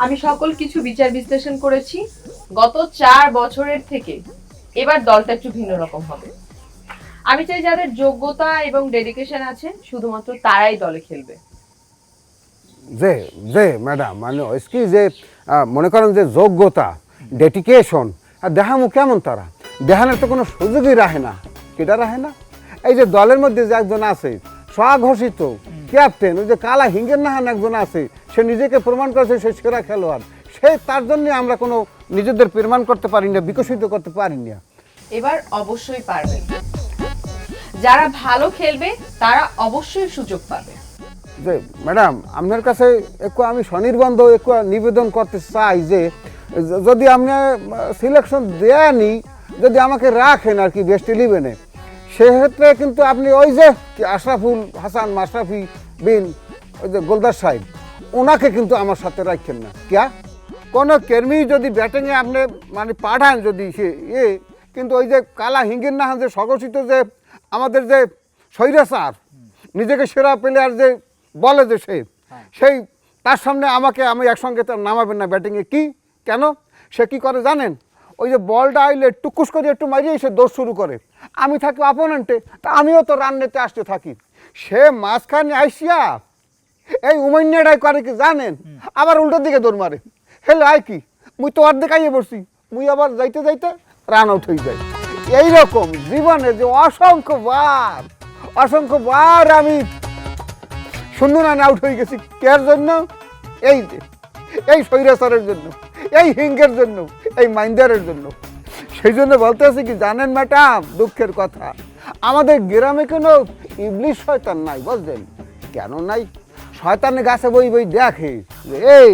আমি সকল কিছু বিচার বিশ্লেষণ করেছি। গত 4 বছরের থেকে এবার দলটা একটু ভিন্ন রকম হবে। আমি চাই যাদের যোগ্যতা এবং ডেডিকেশন আছে শুধুমাত্র তারাই দলে খেলবে। যে যে ম্যাডাম মানে কি যে মনে করেন যে যোগ্যতা ডেডিকেশন আর দেখামু কেমন তারা দেখানোর তো কোনো সুযোগই রাখে না। কেটা রাখে না? এই যে দলের মধ্যে যে একজন আছে স্বঘোষিত ক্যাপ্টেন, ওই যে কালা হিঙ্গের নাহান একজন আছে, সে নিজেকে প্রমাণ করেছে সে সেরা খেলোয়াড়। সে তার জন্যে আমরা কোনো নিজেদের প্রমাণ করতে পারি না, বিকশিত করতে পারি না। এবার অবশ্যই পারবে। যারা ভালো খেলবে তারা অবশ্যই সুযোগ পাবে। যে ম্যাডাম আপনার কাছে একটু আমি স্বনির্বন্ধ একটু নিবেদন করতে চাই যে যদি আপনি সিলেকশন দেনই, যদি আমাকে রাখেন আর কি বেস্ট ইলেভেনে, সেক্ষেত্রে কিন্তু আপনি ওই যে আশরাফুল হাসান মাশরাফি বিন ওই যে গোলদার সাহেব, ওনাকে কিন্তু আমার সাথে রাখেন না। ক্যা কোনো কর্মী যদি ব্যাটিংয়ে আপনি মানে পাঠান যদি সে কিন্তু ওই যে কালা হিঙ্গির না যে স্বঘোষিত যে আমাদের যে স্বৈরাচার নিজেকে সেরা প্লেয়ার যে বলে যে সেই তার সামনে আমি একসঙ্গে তার নামাবেন না ব্যাটিংয়ে। কি কেন? সে কি করে জানেন? ওই যে বলটা আইলে টুকুস করে একটু মারিয়ে সে দৌড় শুরু করে, আমি থাকি অপোনেন্টে, তা আমিও তো রান নিতে আসতে থাকি। সে মাঝখানে আইসিয়া এই উমাইন্যাটাই করে কি জানেন, আবার উল্টোর দিকে দৌড় মারে। হেলে আয় কি মুই তো অর্ধেক আইয়ে বসছি, মুই আবার যাইতে যাইতে রান আউট হয়ে যায়। এইরকম জীবনে যে অসংখ্যবার আমি শূন্য রানে আউট হয়ে গেছি। কার জন্য? এই স্বৈরাচারের জন্য, এই হিঙ্গের জন্য, এই মাইন্দারের জন্য। সেই জন্য বলতে আছি কি জানেন ম্যাডাম, দুঃখের কথা আমাদের গ্রামে কোনো ইবলিশ শয়তান নাই, বুঝলেন? কেন নাই? শয়তানে গাছে বই বই দেখে যে এই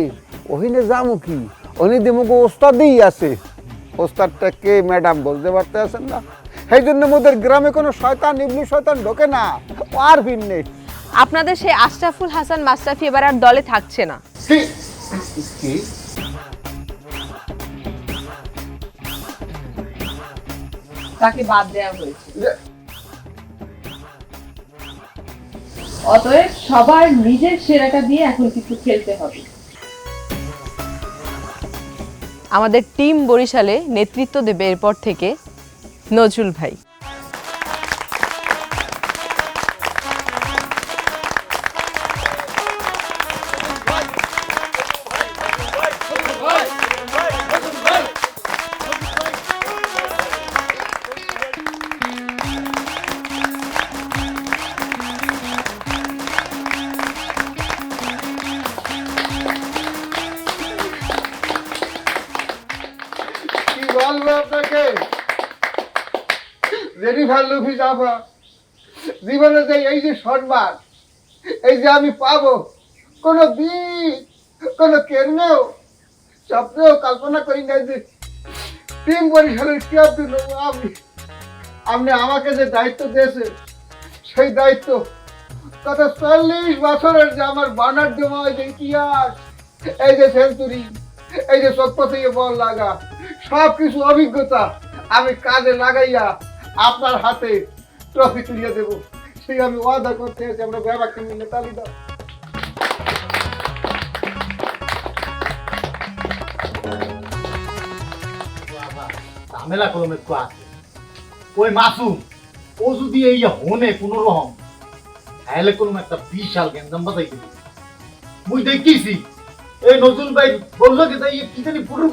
ওহিনে যামু কি, ওহিনে দিমুকে ওস্তাদই আছে। ওস্তাদটা কে ম্যাডাম বলতে পারতে আছেন না? সেই জন্য মোদের গ্রামে কোনো শয়তান ইবলিশ শয়তান ঢোকে না, আর ভিন্নে। আপনাদের সেই আশরাফুল হাসান মাশরাফি এবার আর দলে থাকছে না। তাকে বাদ দেওয়া হয়েছে। অতএব সবার নিজের সেরাটা দিয়ে এখন কিছু খেলতে হবে। আমাদের টিম বরিশালে নেতৃত্ব দেবে এরপর থেকে নজরুল ভাই। জীবনে যে এই যে সম্মান এই যে আমি পাবো কোনো দিন কোনো কেন্দ্রেও স্বপ্নেও কল্পনা করি নাই যে টিম বরিশালের ক্যাপ্টেন আপনি আমাকে যে দায়িত্ব দিয়েছেন সেই দায়িত্ব গত 40 বছরের যে আমার বানার জমা যে ইতিহাস, এই যে সেঞ্চুরি, এই যে চোখপথে বল লাগা, সব কিছু অভিজ্ঞতা আমি কাজে লাগাইয়া আপনার হাতে ট্রফি তুলিয়ে দেব, সেই আমি ওয়াদা করতে আছি। আমরা ব্যাপারকে মিলে তালি দাও। ঝামেলা কলম একটু আছে। ওই মাসুম ও যদি এই হনে কোনো রকম তাহলে কোনো একটা বিশাল গ্যাঞ্জাম বাজাই দিবি। মুই দেখিছি এই নজরুল ভাই বললো যে তাই কি জানি পুরো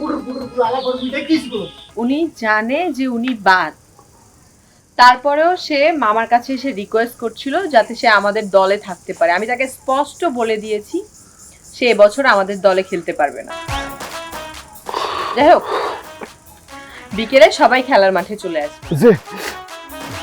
আলাপ করে মুই দেখিছি তো। উনি জানে যে উনি বাদ, তারপরেও সে মামার কাছে এসে রিকোয়েস্ট করছিল যাতে সে আমাদের দলে থাকতে পারে। আমি তাকে স্পষ্ট বলে দিয়েছি সে এবছর আমাদের দলে খেলতে পারবে না। যাই হোক, বিকেলে সবাই খেলার মাঠে চলে আসবে।